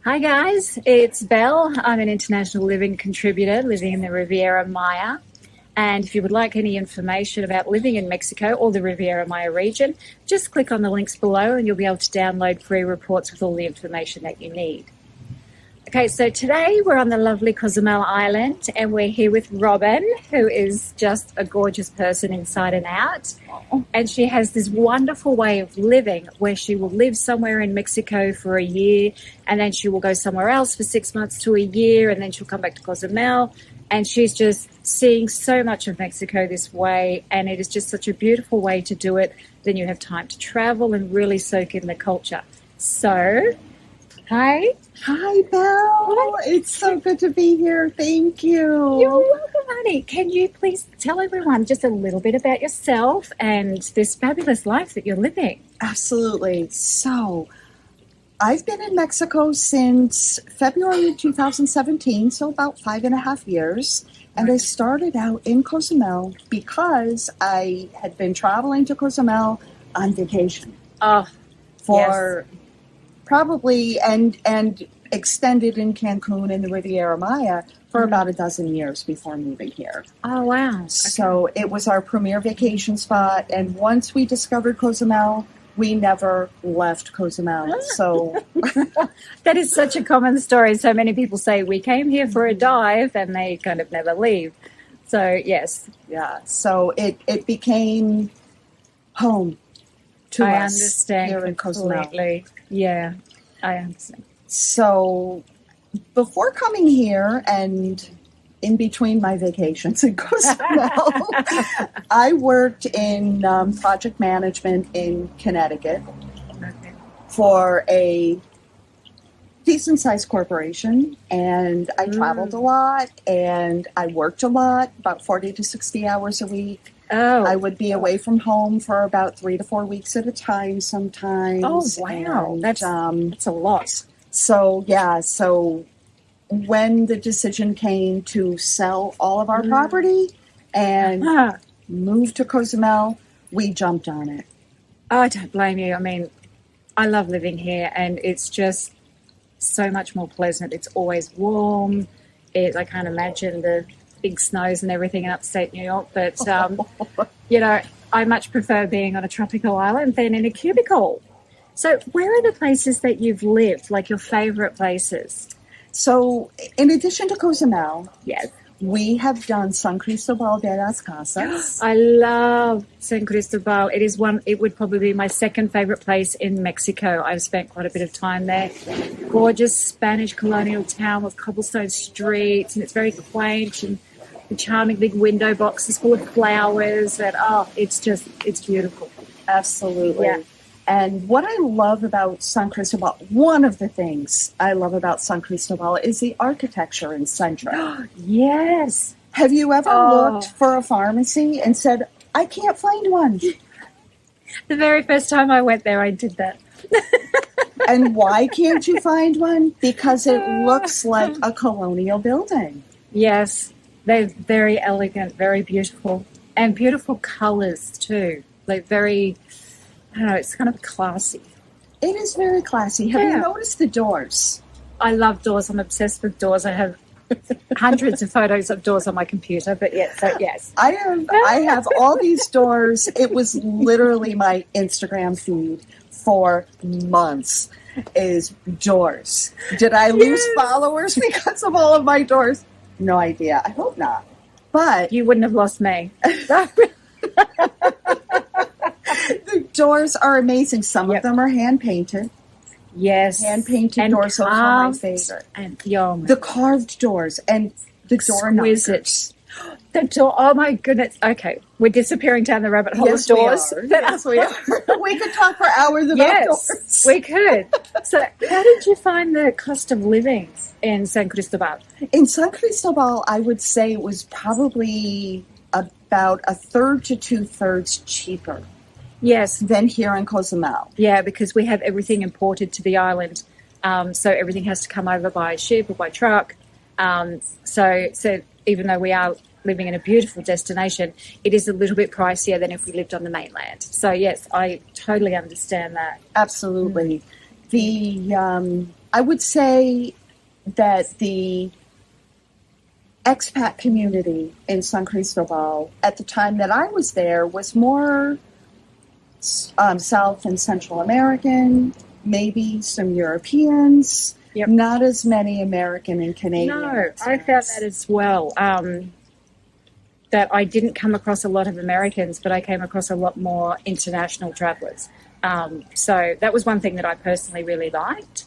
Hi guys, it's Belle. I'm an international living contributor living in the Riviera Maya. And if you would like any information about living in Mexico or the Riviera Maya region, just click on the links below and you'll be able to download free reports with all the information that you need. Okay, so today we're on the lovely Cozumel Island and we're here with Robin, who is just a gorgeous person inside and out. And she has this wonderful way of living where she will live somewhere in Mexico for a year and then she will go somewhere else for 6 months to a year and then she'll come back to Cozumel. And she's just seeing so much of Mexico this way, and it is just such a beautiful way to do it. Then you have time to travel and really soak in the culture. So, hi. Hi, Belle. It's so good to be here. Thank you. You're welcome, honey. Can you please tell everyone just a little bit about yourself and this fabulous life that you're living? Absolutely. So, I've been in Mexico since February 2017, so about 5.5 years. And I started out in Cozumel because I had been traveling to Cozumel on vacation. For probably, and extended in Cancun and the Riviera Maya for about a dozen years before moving here. Oh, wow. So it was our premier vacation spot. And once we discovered Cozumel, we never left Cozumel. So that is such a common story. So many people say we came here for a dive and they kind of never leave. So yes. Yeah. So it became home to I us understand here in Cozumel. Completely. Yeah, I understand. So before coming here and in between my vacations in Cozumel, I worked in project management in Connecticut for a decent-sized corporation, and I traveled a lot, and I worked a lot, about 40 to 60 hours a week. Oh, I would be away from home for about 3 to 4 weeks at a time sometimes. Oh, wow. And, that's a lot. So, yeah, so when the decision came to sell all of our property and move to Cozumel, we jumped on it. Oh, I don't blame you. I mean, I love living here and it's just so much more pleasant. It's always warm. I can't imagine the big snows and everything in upstate New York, but, I much prefer being on a tropical island than in a cubicle. So where are the places that you've lived, like your favorite places? So, in addition to Cozumel, yes, we have done San Cristobal de las Casas. I love San Cristobal. It would probably be my second favorite place in Mexico. I've spent quite a bit of time there. Gorgeous Spanish colonial town with cobblestone streets, and it's very quaint and the charming big window boxes full of flowers. And it's beautiful. Absolutely. Yeah. And what I love about San Cristobal, one of the things I love about San Cristobal is the architecture in Centro. Yes. Have you ever looked for a pharmacy and said, I can't find one? The very first time I went there, I did that. And why can't you find one? Because it looks like a colonial building. Yes. They're very elegant, very beautiful, and beautiful colors too. Like very... I don't know, it's kind of classy. It is very classy. Have you noticed the doors? I love doors. I'm obsessed with doors. I have hundreds of photos of doors on my computer, but yes. I have all these doors. It was literally my Instagram feed for months is doors. Did I lose followers because of all of my doors? No idea. I hope not. But you wouldn't have lost me. The doors are amazing. Some of them are hand-painted. Yes. Hand-painted doors. Those are my favorite. And the carved doors and the door knockers. The door. Oh, my goodness. Okay. We're disappearing down the rabbit hole of doors. Yes, we are. We could talk for hours about doors. Yes, we could. So how did you find the cost of living in San Cristobal? In San Cristobal, I would say it was probably about a third to two-thirds cheaper. Yes. Than here in Cozumel. Yeah, because we have everything imported to the island. So everything has to come over by ship or by truck. So even though we are living in a beautiful destination, it is a little bit pricier than if we lived on the mainland. So yes, I totally understand that. Absolutely. The I would say that the expat community in San Cristobal at the time that I was there was more South and Central American, maybe some Europeans, not as many American and Canadian. No, I found that as well. That I didn't come across a lot of Americans, but I came across a lot more international travellers. So that was one thing that I personally really liked.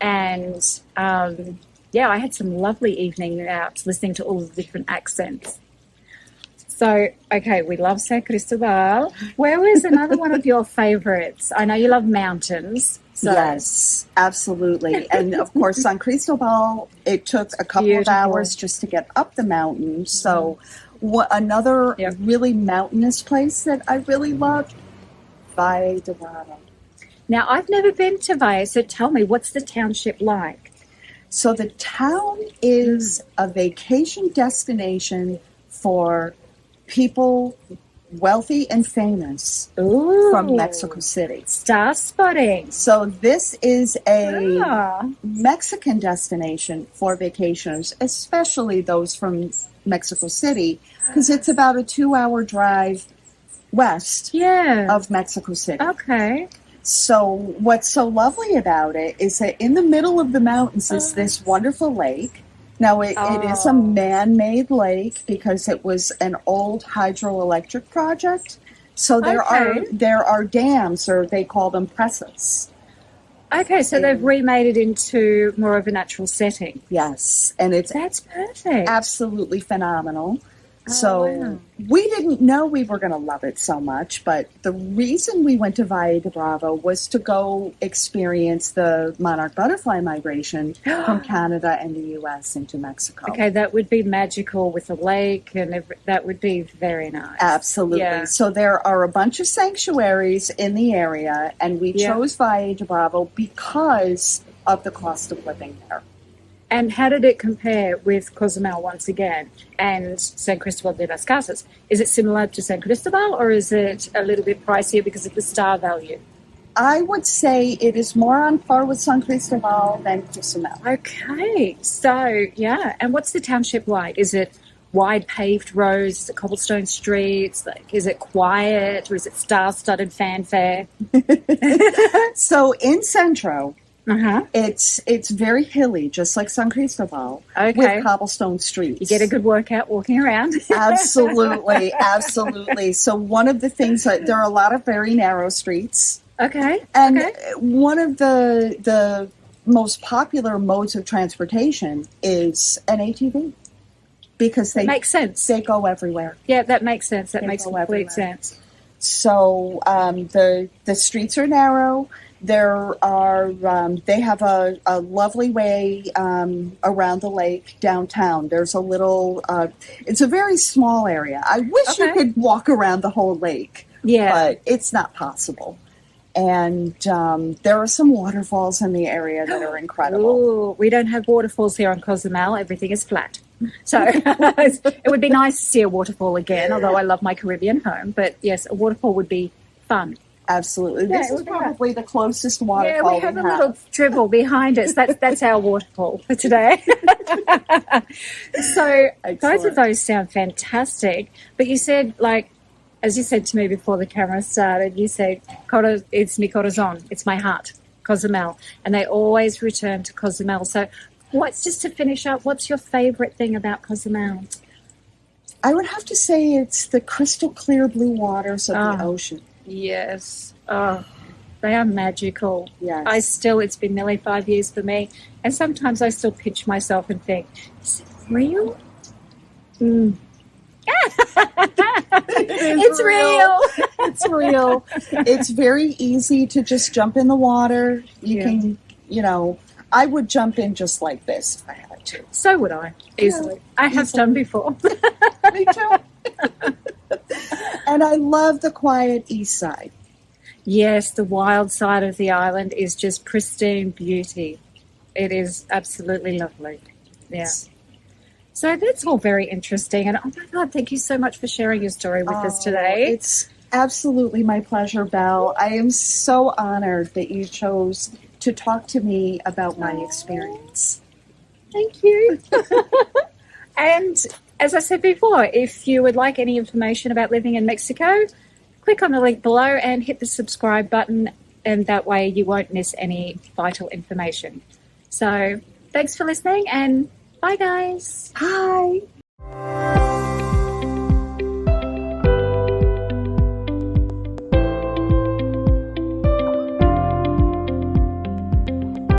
And I had some lovely evening out listening to all the different accents. So, okay, we love San Cristobal. Where was another one of your favourites? I know you love mountains. So. Yes, absolutely. And of course, San Cristobal, it took a couple of hours just to get up the mountain. So another really mountainous place that I really loved, Valle de Bravo. Now, I've never been to Valle, so tell me, what's the township like? So the town is a vacation destination for people wealthy and famous from Mexico City. Star spotting. So this is a Mexican destination for vacationers, especially those from Mexico City, because it's about a 2-hour drive west of Mexico City. Okay. So what's so lovely about it is that in the middle of the mountains is this wonderful lake. Now, it is a man-made lake because it was an old hydroelectric project. So there are dams, or they call them presses. Okay, so they've remade it into more of a natural setting. Yes, and that's perfect. Absolutely phenomenal. So we didn't know we were going to love it so much, but the reason we went to Valle de Bravo was to go experience the monarch butterfly migration from Canada and the U.S. into Mexico. Okay, that would be magical with a lake, and that would be very nice. Absolutely. Yeah. So there are a bunch of sanctuaries in the area, and we chose Valle de Bravo because of the cost of living there. And how did it compare with Cozumel once again and San Cristobal de las Casas? Is it similar to San Cristobal, or is it a little bit pricier because of the star value? I would say it is more on par with San Cristobal than Cozumel. Okay, so and what's the township like? Is it wide paved roads? Is it cobblestone streets? Like, is it quiet, or is it star-studded fanfare? So in Centro, it's very hilly, just like San Cristobal, with cobblestone streets. You get a good workout walking around. Absolutely, absolutely. So one of the things, there are a lot of very narrow streets. Okay. And one of the most popular modes of transportation is an ATV. Because they makes sense. They go everywhere. Yeah, that makes sense. That makes complete sense. So the streets are narrow. There are they have a lovely way around the lake downtown. There's a little it's a very small area. I wish you could walk around the whole lake, but it's not possible. And there are some waterfalls in the area that are incredible. Ooh, we don't have waterfalls here on Cozumel. Everything is flat. So it would be nice to see a waterfall again, although I love my Caribbean home. But yes, a waterfall would be fun. Absolutely. This is probably the closest waterfall we have. A little dribble behind us. That's our waterfall for today. So both of those sound fantastic. But you said, as you said to me before the camera started, you said, it's mi corazón, it's my heart, Cozumel. And they always return to Cozumel. So just to finish up, what's your favourite thing about Cozumel? I would have to say it's the crystal clear blue waters of the ocean. Yes. Oh, they are magical. Yes. It's been nearly 5 years for me, and sometimes I still pinch myself and think, is it real? It's real. It's real. It's very easy to just jump in the water. You can, I would jump in just like this if I had to. So would I, easily. I have done before. Me too. And I love the quiet east side. Yes, the wild side of the island is just pristine beauty. It is absolutely lovely. Yeah. So that's all very interesting. And oh my God, thank you so much for sharing your story with us today. It's absolutely my pleasure, Belle. I am so honored that you chose to talk to me about my experience. Thank you. And as I said before, if you would like any information about living in Mexico, click on the link below and hit the subscribe button, and that way you won't miss any vital information. So thanks for listening, and bye guys. Hi.